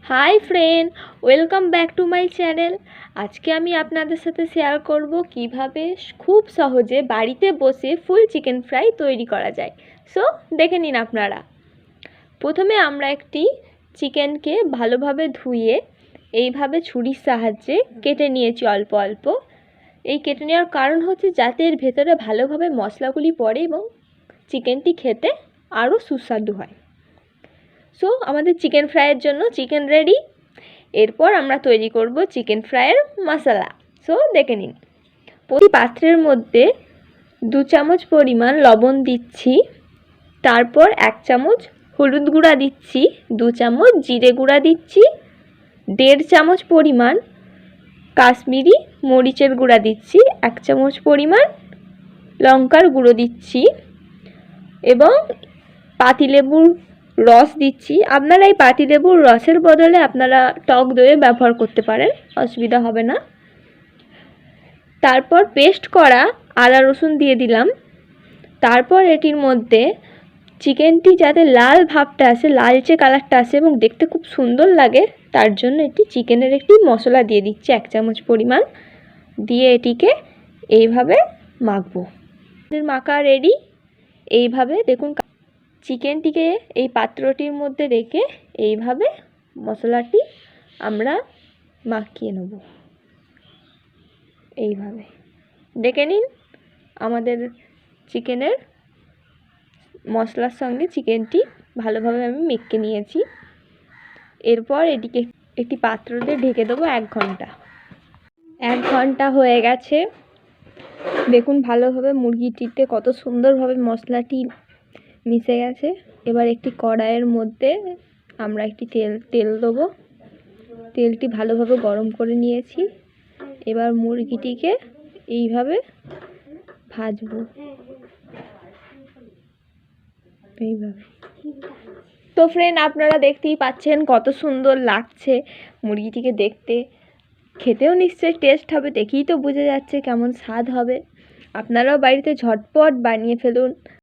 High friend welcome back to my channel. आज के आमी आपनादेर साथे शेयर करब किभाबे खूब सहजे बाड़ीते बसे फुल चिकेन फ्राई तैरी करा जाए। सो देखे निन आपनारा। प्रथमे आमरा एकटी चिकेनके भालोभाबे धुए এইভাবে ছুরির সাহায্যে কেটে নিয়েছি অল্প অল্প। এই কেটে নেওয়ার কারণ হচ্ছে যাতে এর ভেতরে ভালোভাবে মশলাগুলি পড়ে এবং চিকেনটি খেতে আরও সুস্বাদু হয়। সো আমাদের চিকেন ফ্রাইয়ের জন্য চিকেন রেডি। এরপর আমরা তৈরি করব চিকেন ফ্রাইয়ের মশলা। সো দেখে নিন। প্রতি পাত্রের মধ্যে 2 চামচ পরিমাণ লবণ দিচ্ছি, তারপর 1 চামচ হলুদ গুঁড়া দিচ্ছি, 2 চামচ জিরে গুঁড়া দিচ্ছি, 1.5 চামচ পরিমাণ কাশ্মীরি মরিচের গুঁড়া দিচ্ছি, 1 চামচ পরিমাণ লঙ্কার গুঁড়ো দিচ্ছি এবং পাতিলেবুর রস দিচ্ছি। আপনারা এই পাতিলেবুর রসের বদলে আপনারা টক দই ব্যবহার করতে পারেন, অসুবিধা হবে না। তারপর পেস্ট করা আদা রসুন দিয়ে দিলাম। তারপর এটির মধ্যে চিকেনটি যাতে লাল ভাবটা আসে, লালচে কালারটা আসে এবং দেখতে খুব সুন্দর লাগে তার জন্য একটি চিকেনের একটি মশলা দিয়ে দিচ্ছি 1 চামচ পরিমাণ, দিয়ে এটিকে এইভাবে মাখবো। মাখা রেডি। এইভাবে দেখুন চিকেনটিকে এই পাত্রটির মধ্যে রেখে এইভাবে মশলাটি আমরা মাখিয়ে নেব। এইভাবে দেখে নিন আমাদের চিকেনের মশলার সঙ্গে চিকেনটি ভালোভাবে আমি মেখে নিয়েছি। এরপর এটিকে একটি পাত্রতে ঢেকে দেবো 1 ঘন্টা। 1 ঘন্টা হয়ে গেছে। দেখুন ভালোভাবে মুরগিটিতে কত সুন্দরভাবে মশলাটি মিশে গেছে। এবার একটি কড়াইয়ের মধ্যে আমরা একটি তেল দেবো। তেলটি ভালোভাবে গরম করে নিয়েছি। এবার মুরগিটিকে এইভাবে ভাজবো, এইভাবে। তো ফ্রেন্ড আপনারা দেখতেই পাচ্ছেন কত সুন্দর লাগছে মুরগিটিকে দেখতে। খেতেও নিশ্চয়ই টেস্ট হবে, দেখেই তো বোঝা যাচ্ছে কেমন স্বাদ হবে। আপনারাও বাড়িতে ঝটপট বানিয়ে ফেলুন।